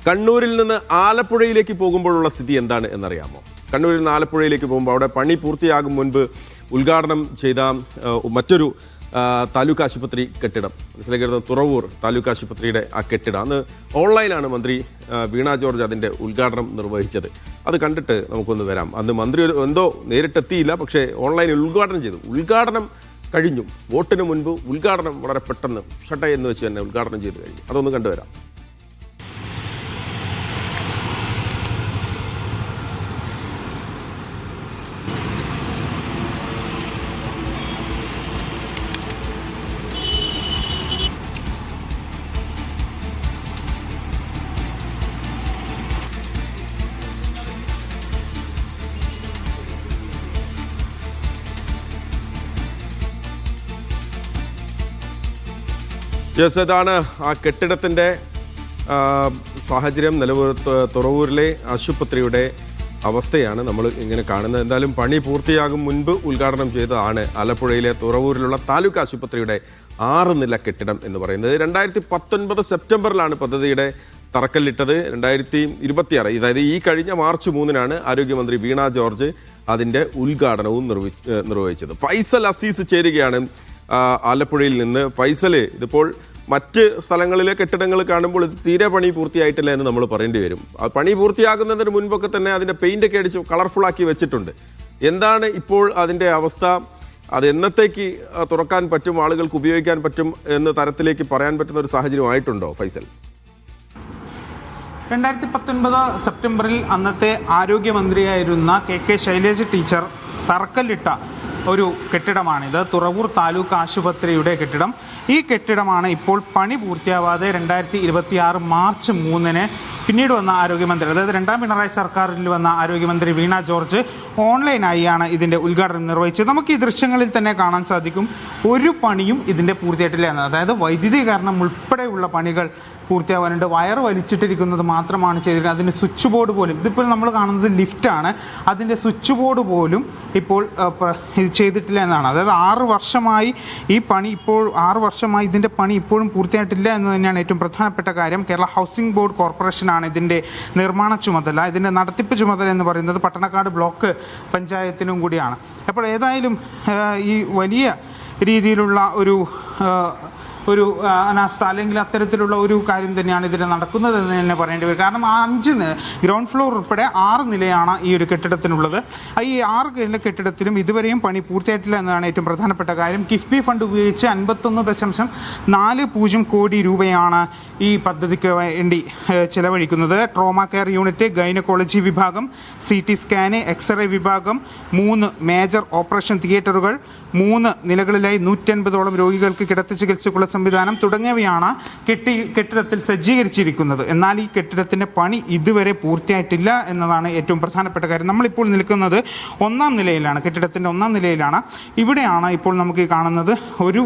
കണ്ണൂരിൽ നിന്ന് ആലപ്പുഴയിലേക്ക് പോകുമ്പോഴുള്ള സ്ഥിതി എന്താണ് എന്നറിയാമോ? കണ്ണൂരിൽ നിന്ന് ആലപ്പുഴയിലേക്ക് പോകുമ്പോൾ അവിടെ പണി പൂർത്തിയാകും മുൻപ് ഉദ്ഘാടനം ചെയ്ത മറ്റൊരു താലൂക്ക് ആശുപത്രി കെട്ടിടം, മനസ്സിലാക്കിയിരുന്ന തുറവൂർ താലൂക്ക് ആശുപത്രിയുടെ ആ കെട്ടിടം, അന്ന് ഓൺലൈനാണ് മന്ത്രി വീണ ജോർജ് അതിൻ്റെ ഉദ്ഘാടനം നിർവഹിച്ചത്. അത് കണ്ടിട്ട് നമുക്കൊന്ന് വരാം. അന്ന് മന്ത്രി എന്തോ നേരിട്ടെത്തിയില്ല, പക്ഷേ ഓൺലൈനിൽ ഉദ്ഘാടനം ചെയ്തു. ഉദ്ഘാടനം കഴിഞ്ഞു, വോട്ടിന് മുൻപ് ഉദ്ഘാടനം വളരെ പെട്ടെന്ന് ഷട്ട എന്ന് വെച്ച് തന്നെ ഉദ്ഘാടനം ചെയ്ത് കഴിഞ്ഞു. അതൊന്ന് കണ്ടുവരാം. യെസ്, ഇതാണ് ആ കെട്ടിടത്തിൻ്റെ സാഹചര്യം. നിലവിൽ തുറവൂരിലെ ആശുപത്രിയുടെ അവസ്ഥയാണ് നമ്മൾ ഇങ്ങനെ കാണുന്നത്. എന്തായാലും പണി പൂർത്തിയാകും മുൻപ് ഉദ്ഘാടനം ചെയ്തതാണ് ആലപ്പുഴയിലെ തുറവൂരിലുള്ള താലൂക്ക് ആശുപത്രിയുടെ 6 നില കെട്ടിടം എന്ന് പറയുന്നത്. 2019 സെപ്റ്റംബറിലാണ് പദ്ധതിയുടെ തറക്കല്ലിട്ടത്. 2026, അതായത് ഈ കഴിഞ്ഞ മാർച്ച് 3-നാണ് ആരോഗ്യമന്ത്രി വീണ ജോർജ് അതിൻ്റെ ഉദ്ഘാടനവും നിർവഹിച്ചത്. ഫൈസൽ അസീസ് ചേരുകയാണ് ആലപ്പുഴയിൽ നിന്ന്. ഫൈസൽ, ഇതിപ്പോൾ മറ്റ് സ്ഥലങ്ങളിലെ കെട്ടിടങ്ങൾ കാണുമ്പോൾ ഇത് തീരെ പണി പൂർത്തിയായിട്ടില്ല എന്ന് നമ്മൾ പറയേണ്ടി വരും. പണി പൂർത്തിയാകുന്നതിന് മുൻപൊക്കെ തന്നെ അതിൻ്റെ പെയിൻ്റൊക്കെ അടിച്ച് കളർഫുള്ളാക്കി വെച്ചിട്ടുണ്ട്. എന്താണ് ഇപ്പോൾ അതിൻ്റെ അവസ്ഥ? അത് എന്നത്തേക്ക് തുറക്കാൻ പറ്റും, ആളുകൾക്ക് ഉപയോഗിക്കാൻ പറ്റും എന്ന തരത്തിലേക്ക് പറയാൻ പറ്റുന്ന ഒരു സാഹചര്യമായിട്ടുണ്ടോ ഫൈസൽ? 2019 സെപ്റ്റംബറിൽ അന്നത്തെ ആരോഗ്യമന്ത്രിയായിരുന്ന കെ ശൈലജ ടീച്ചർ തറക്കല്ലിട്ട ഒരു കെട്ടിടമാണിത്. തുറവൂർ താലൂക്ക് ആശുപത്രിയുടെ കെട്ടിടം. ഈ കെട്ടിടമാണ് ഇപ്പോൾ പണി പൂർത്തിയാവാതെ 2026 മാർച്ച് 3-ന് പിന്നീട് വന്ന ആരോഗ്യമന്ത്രി, അതായത് 2ാം പിണറായി സർക്കാരിൽ വന്ന ആരോഗ്യമന്ത്രി വീണ ജോർജ് ഓൺലൈനായാണ് ഇതിൻ്റെ ഉദ്ഘാടനം നിർവഹിച്ചത്. നമുക്ക് ഈ ദൃശ്യങ്ങളിൽ തന്നെ കാണാൻ സാധിക്കും, ഒരു പണിയും ഇതിൻ്റെ പൂർത്തിയായിട്ടില്ല എന്ന്. അതായത് വൈദ്യുതീകരണം ഉൾപ്പെടെയുള്ള പണികൾ പൂർത്തിയാവാനുണ്ട്. വയർ വലിച്ചിട്ടിരിക്കുന്നത് മാത്രമാണ് ചെയ്തിരിക്കുന്നത്. അതിൻ്റെ സ്വിച്ച് ബോർഡ് പോലും, ഇതിപ്പോൾ നമ്മൾ കാണുന്നത് ലിഫ്റ്റാണ്, അതിൻ്റെ സ്വിച്ച് ബോർഡ് പോലും ഇപ്പോൾ ചെയ്തിട്ടില്ല എന്നാണ്. അതായത് 6 വർഷമായി ഈ പണി, ഇപ്പോൾ 6 വർഷമായി ഇതിൻ്റെ പണി ഇപ്പോഴും പൂർത്തിയായിട്ടില്ല എന്ന് തന്നെയാണ് ഏറ്റവും പ്രധാനപ്പെട്ട കാര്യം. കേരള ഹൗസിംഗ് ബോർഡ് കോർപ്പറേഷനാണ് ഇതിൻ്റെ നിർമ്മാണ ചുമതല. ഇതിൻ്റെ നടത്തിപ്പ് ചുമതല എന്ന് പറയുന്നത് പട്ടണക്കാട് ബ്ലോക്ക് പഞ്ചായത്തിനും കൂടിയാണ്. അപ്പോൾ ഏതായാലും ഈ വലിയ രീതിയിലുള്ള ഒരു അനാസ്ഥ അല്ലെങ്കിൽ അത്തരത്തിലുള്ള ഒരു കാര്യം തന്നെയാണ് ഇതിൽ നടക്കുന്നതെന്ന് തന്നെ പറയേണ്ടി വരും. കാരണം 5 ഗ്രൗണ്ട് ഫ്ലോർ ഉൾപ്പെടെ 6 നിലയാണ് ഈ ഒരു കെട്ടിടത്തിനുള്ളത്. ഈ 6 നില കെട്ടിടത്തിലും ഇതുവരെയും പണി പൂർത്തിയായിട്ടില്ല എന്നതാണ് ഏറ്റവും പ്രധാനപ്പെട്ട കാര്യം. കിഫ്ബി ഫണ്ട് ഉപയോഗിച്ച് 51.40 കോടി രൂപയാണ് ഈ പദ്ധതിക്ക് വേണ്ടി ചെലവഴിക്കുന്നത്. ട്രോമ കെയർ യൂണിറ്റ്, ഗൈനക്കോളജി വിഭാഗം, CT സ്കാന്, എക്സ്റേ വിഭാഗം, 3 മേജർ ഓപ്പറേഷൻ തിയേറ്ററുകൾ, 3 നിലകളിലായി 150ഓളം രോഗികൾക്ക് കിടത്തി ചികിത്സയ്ക്കുള്ള സംവിധാനം തുടങ്ങിയവയാണ് കെട്ടിടത്തിൽ സജ്ജീകരിച്ചിരിക്കുന്നത്. എന്നാൽ ഈ കെട്ടിടത്തിൻ്റെ പണി ഇതുവരെ പൂർത്തിയായിട്ടില്ല എന്നതാണ് ഏറ്റവും പ്രധാനപ്പെട്ട കാര്യം. നമ്മളിപ്പോൾ നിൽക്കുന്നത് 1ാം നിലയിലാണ്, കെട്ടിടത്തിൻ്റെ 1ാം നിലയിലാണ്. ഇവിടെയാണ് ഇപ്പോൾ നമുക്ക് കാണുന്നത് ഒരു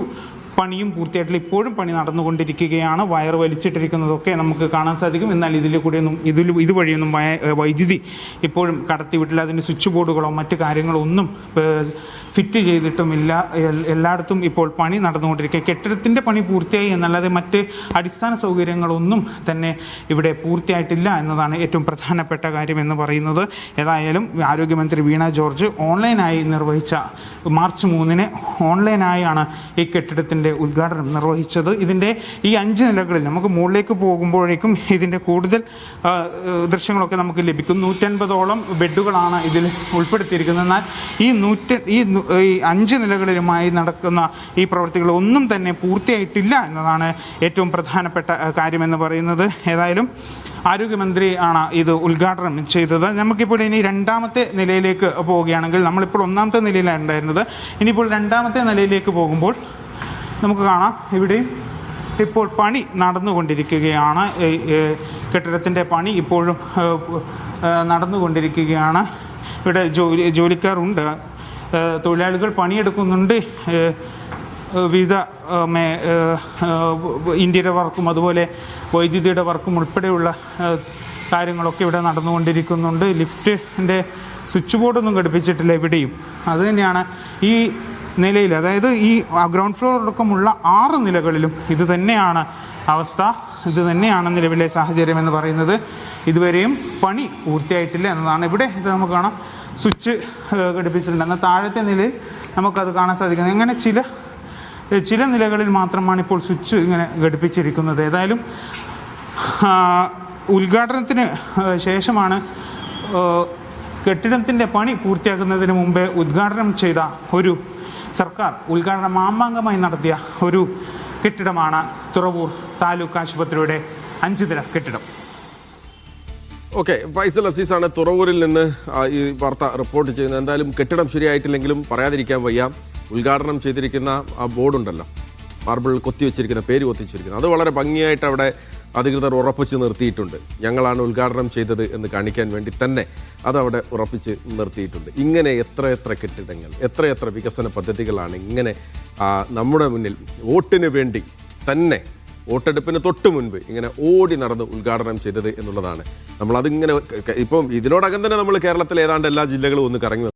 പണിയും പൂർത്തിയായിട്ടില്ല. ഇപ്പോഴും പണി നടന്നുകൊണ്ടിരിക്കുകയാണ്. വയർ വലിച്ചിട്ടിരിക്കുന്നതൊക്കെ നമുക്ക് കാണാൻ സാധിക്കും. എന്നാൽ ഇതുവഴിയൊന്നും വൈദ്യുതി ഇപ്പോഴും കടത്തിവിട്ടില്ല. അതിൻ്റെ സ്വിച്ച് ബോർഡുകളോ മറ്റു കാര്യങ്ങളോ ഒന്നും ഫിറ്റ് ചെയ്തിട്ടുമില്ല. എല്ലായിടത്തും ഇപ്പോൾ പണി നടന്നുകൊണ്ടിരിക്കുക. കെട്ടിടത്തിൻ്റെ പണി പൂർത്തിയായി എന്നല്ലാതെ മറ്റ് അടിസ്ഥാന സൗകര്യങ്ങളൊന്നും തന്നെ ഇവിടെ പൂർത്തിയായിട്ടില്ല എന്നതാണ് ഏറ്റവും പ്രധാനപ്പെട്ട കാര്യം എന്ന് പറയുന്നത്. ഏതായാലും ആരോഗ്യമന്ത്രി വീണ ജോർജ് ഓൺലൈനായി നിർവഹിച്ച, മാർച്ച് 3-ന് ഓൺലൈനായാണ് ഈ കെട്ടിടത്തിൻ്റെ ഉദ്ഘാടനം നിർവഹിച്ചത്. ഇതിൻ്റെ ഈ 5 നിലകളിൽ നമുക്ക് മുകളിലേക്ക് പോകുമ്പോഴേക്കും ഇതിൻ്റെ കൂടുതൽ ദൃശ്യങ്ങളൊക്കെ നമുക്ക് ലഭിക്കും. 150ഓളം ബെഡുകളാണ് ഇതിൽ ഉൾപ്പെടുത്തിയിരിക്കുന്നത്. എന്നാൽ ഈ 5 നിലകളിലുമായി നടക്കുന്ന ഈ പ്രവൃത്തികൾ ഒന്നും തന്നെ പൂർത്തിയായിട്ടില്ല എന്നതാണ് ഏറ്റവും പ്രധാനപ്പെട്ട കാര്യമെന്ന് പറയുന്നത്. ഏതായാലും ആരോഗ്യമന്ത്രി ആണ് ഇത് ഉദ്ഘാടനം ചെയ്തത്. നമുക്കിപ്പോൾ ഇനി 2ാമത്തെ നിലയിലേക്ക് പോവുകയാണെങ്കിൽ, നമ്മളിപ്പോൾ 1ാമത്തെ നിലയിലാണ് ഉണ്ടായിരുന്നത്. ഇനിയിപ്പോൾ 2ാമത്തെ നിലയിലേക്ക് പോകുമ്പോൾ നമുക്ക് കാണാം, ഇവിടെയും ഇപ്പോൾ പണി നടന്നുകൊണ്ടിരിക്കുകയാണ്. കെട്ടിടത്തിൻ്റെ പണി ഇപ്പോഴും നടന്നുകൊണ്ടിരിക്കുകയാണ്. ഇവിടെ ജോലിക്കാരുണ്ട്, തൊഴിലാളികൾ പണിയെടുക്കുന്നുണ്ട്. വിവിധ ഇൻറ്റീരിയർ വർക്കും അതുപോലെ വൈദ്യുതിയുടെ വർക്കും ഉൾപ്പെടെയുള്ള കാര്യങ്ങളൊക്കെ ഇവിടെ നടന്നുകൊണ്ടിരിക്കുന്നുണ്ട്. ലിഫ്റ്റിൻ്റെ സ്വിച്ച് ബോർഡൊന്നും ഘടിപ്പിച്ചിട്ടില്ല എവിടെയും. അതുതന്നെയാണ് ഈ നിലയിൽ, അതായത് ഈ ഗ്രൗണ്ട് ഫ്ലോർ അടക്കമുള്ള 6 നിലകളിലും ഇത് തന്നെയാണ് അവസ്ഥ. ഇത് തന്നെയാണ് നിലവിലെ സാഹചര്യം എന്ന് പറയുന്നത്. ഇതുവരെയും പണി പൂർത്തിയായിട്ടില്ല എന്നതാണ്. ഇവിടെ ഇത് നമുക്ക് കാണാം, സ്വിച്ച് ഘടിപ്പിച്ചിട്ടുണ്ട്. എന്നാൽ താഴത്തെ നിലയിൽ നമുക്കത് കാണാൻ സാധിക്കുന്നത്. അങ്ങനെ ചില നിലകളിൽ മാത്രമാണ് ഇപ്പോൾ സ്വിച്ച് ഇങ്ങനെ ഘടിപ്പിച്ചിരിക്കുന്നത്. ഏതായാലും ഉദ്ഘാടനത്തിന് ശേഷമാണ് കെട്ടിടത്തിൻ്റെ പണി പൂർത്തിയാക്കുന്നതിന് മുമ്പേ ഉദ്ഘാടനം ചെയ്ത ഒരു സർക്കാർ ഉദ്ഘാടനം മാമാങ്കമായി നടത്തിയ ഒരു കെട്ടിടമാണ് തുറവൂർ താലൂക്ക് ആശുപത്രിയുടെ 5 നില കെട്ടിടം. ഓക്കെ, ഫൈസൽ അസീസാണ് തുറവൂരിൽ നിന്ന് ഈ വാർത്ത റിപ്പോർട്ട് ചെയ്യുന്നത്. എന്തായാലും കെട്ടിടം ശരിയായിട്ടില്ലെങ്കിലും പറയാതിരിക്കാൻ വയ്യ. ഉദ്ഘാടനം ചെയ്തിരിക്കുന്ന ആ ബോർഡുണ്ടല്ലോ, മാർബിൾ കൊത്തിവെച്ചിരിക്കുന്ന, പേര് കൊത്തിവെച്ചിരിക്കുന്നത്, അത് വളരെ ഭംഗിയായിട്ട് അവിടെ അധികൃതർ ഉറപ്പിച്ച് നിർത്തിയിട്ടുണ്ട്. ഞങ്ങളാണ് ഉദ്ഘാടനം ചെയ്തത് എന്ന് കാണിക്കാൻ വേണ്ടി തന്നെ അതവിടെ ഉറപ്പിച്ച് നിർത്തിയിട്ടുണ്ട്. ഇങ്ങനെ എത്ര കെട്ടിടങ്ങൾ, എത്ര വികസന പദ്ധതികളാണ് ഇങ്ങനെ നമ്മുടെ മുന്നിൽ വോട്ടിന് വേണ്ടി തന്നെ, വോട്ടെടുപ്പിന് തൊട്ട് മുൻപ് ഇങ്ങനെ ഓടി നടന്ന് ഉദ്ഘാടനം ചെയ്തത് എന്നുള്ളതാണ്. നമ്മളതിങ്ങനെ ഇപ്പം ഇതിനോടകം തന്നെ നമ്മൾ കേരളത്തിലെ ഏതാണ്ട് എല്ലാ ജില്ലകളും ഒന്ന് കറങ്ങി